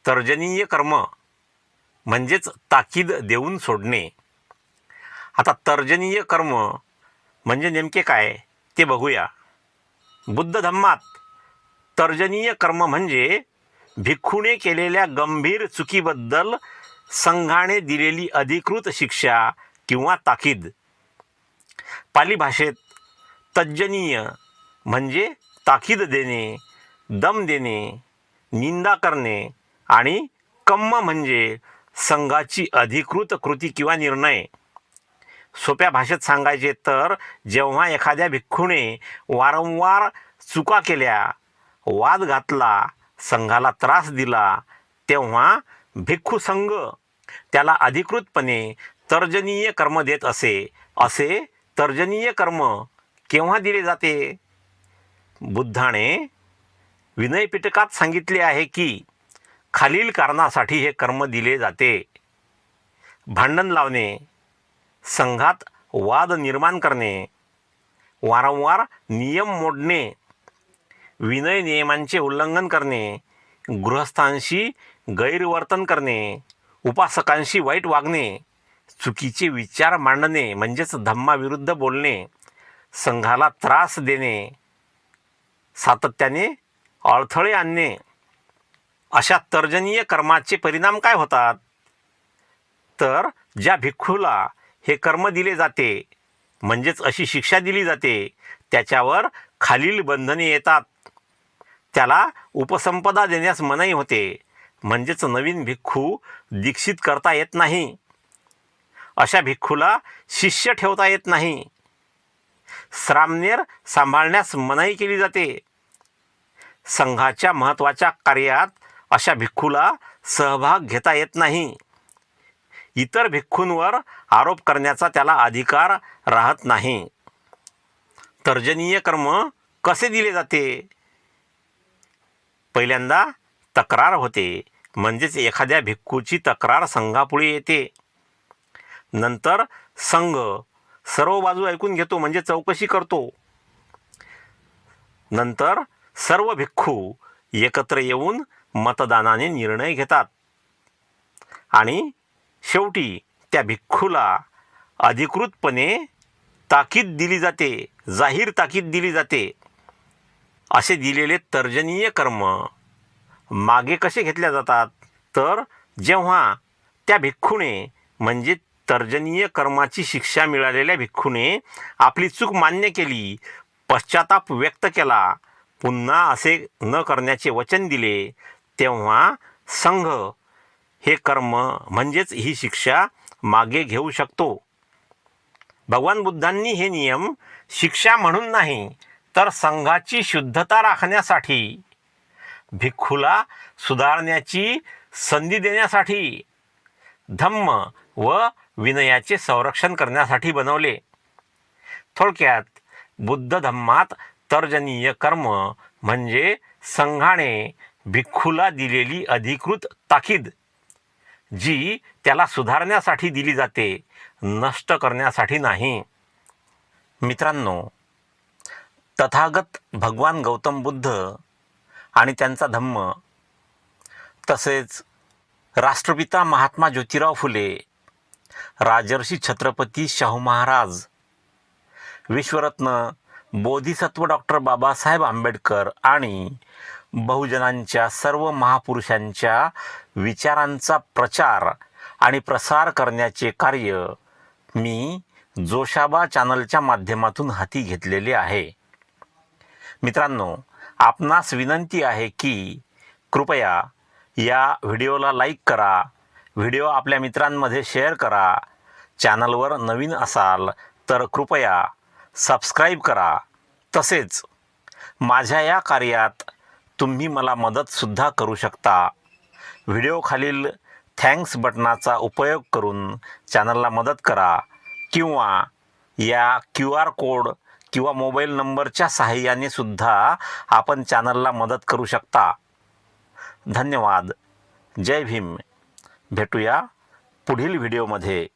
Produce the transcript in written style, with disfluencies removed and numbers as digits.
तर्जनीय कर्म म्हणजेच ताकीद देऊन सोडणे. आता तर्जनीय कर्म म्हणजे नेमके काय ते बघूया. बुद्ध धम्मात तर्जनीय कर्म म्हणजे भिक्खूने केलेल्या गंभीर चुकीबद्दल संघाने दिलेली अधिकृत शिक्षा किंवा ताकीद. पाली भाषेत तज्जनीय म्हणजे ताकीद देणे, दम देणे, निंदा करणे आणि कम्म म्हणजे संघाची अधिकृत कृती किंवा निर्णय. सोप्या भाषेत सांगायचे तर जेव्हा एखाद्या भिक्खूने वारंवार चुका केल्या, वाद घातला, संघाला त्रास दिला, तेव्हा भिक्खू संघ त्याला अधिकृतपणे तर्जनीय कर्म देत असे. असे तर्जनीय कर्म केव्हा दिले जाते? बुद्धाने विनय पिटकात सांगितले आहे की खालील कारणासाठी हे कर्म दिले जाते. भांडण लावणे, संघात वाद निर्माण करणे, वारंवार नियम मोडणे, विनय नियमांचे उल्लंघन करणे, गृहस्थांशी गैरवर्तन करणे, उपासकांशी वाईट वागणे, चुकीचे विचार मांडणे म्हणजेच धम्माविरुद्ध बोलणे, संघाला त्रास देणे, सातत्याने अडथळे आणणे. अशा तर्जनीय कर्माचे परिणाम काय होतात? तर ज्या भिक्खूला हे कर्म दिले जाते म्हणजेच अशी शिक्षा दिली जाते त्याच्यावर खालील बंधने येतात. त्याला उपसंपदा देण्यास मनाई होते म्हणजेच नवीन भिक्खू दीक्षित करता येत नाही. अशा भिक्खूला शिष्य ठेवता येत नाही. श्रामणेर सांभाळण्यास मनाई केली जाते. संघाच्या महत्त्वाच्या कार्यात अशा भिक्खूला सहभाग घेता येत नाही. इतर भिक्खूंवर आरोप करण्याचा त्याला अधिकार राहत नाही. तर्जनीय कर्म कसे दिले जाते? पहिल्यांदा तक्रार होते म्हणजेच एखाद्या भिक्खूची तक्रार संघापुढे येते. नंतर संघ सर्व बाजू ऐकून घेतो म्हणजे चौकशी करतो. नंतर सर्व भिक्खू एकत्र येऊन मतदानाने निर्णय घेतात आणि शेवटी त्या भिक्खूला अधिकृतपणे ताकीद दिली जाते, जाहीर ताकीद दिली जाते. असे दिलेले तर्जनीय कर्म मागे कसे घेतल्या जातात? तर जेव्हा त्या भिक्खूने म्हणजे तर्जनीय कर्माची शिक्षा मिळालेल्या भिक्खूने आपली चूक मान्य केली, पश्चाताप व्यक्त केला, पुन्हा असे न करण्याचे वचन दिले, तेव्हा संघ हे कर्म म्हणजेच ही शिक्षा मागे घेऊ शकतो. भगवान बुद्धांनी हे नियम शिक्षा म्हणून नाही तर संघाची शुद्धता राखण्यासाठी, भिक्खूला सुधारण्याची संधी देण्यासाठी, धम्म व विनयाचे संरक्षण करण्यासाठी बनवले. थोडक्यात बुद्ध धम्मात तर्जनीय कर्म म्हणजे संघाने भिक्खूला दिलेली अधिकृत ताकीद, जी त्याला सुधारण्यासाठी दिली जाते, नष्ट करण्यासाठी नाही. मित्रांनो, तथागत भगवान गौतम बुद्ध आणि त्यांचा धम्म, तसेच राष्ट्रपिता महात्मा ज्योतिराव फुले, राजर्षी छत्रपती शाहू महाराज, विश्वरत्न बोधिसत्व डॉक्टर बाबासाहेब आंबेडकर आणि बहुजनांच्या सर्व महापुरुषांच्या विचारांचा प्रचार आणि प्रसार करण्याचे कार्य मी जोशाबा चॅनलच्या माध्यमातून हाती घेतलेले आहे. मित्रांनो, आपणास विनंती आहे की कृपया या व्हिडिओला लाईक करा, व्हिडिओ आपल्या मित्रांमध्ये शेअर करा. चॅनलवर नवीन असाल तर कृपया सबस्क्राईब करा. तसेच माझ्या या कार्यात तुम्ही मला मदतसुद्धा करू शकता. व्हिडिओखालील थँक्स बटनाचा उपयोग करून चॅनलला मदत करा किंवा या QR कोड किंवा मोबाईल नंबरच्या सहाय्याने सुद्धा आपण चॅनलला मदत करू शकता. धन्यवाद. जय भीम. भेटूया पुढील व्हिडिओमध्ये.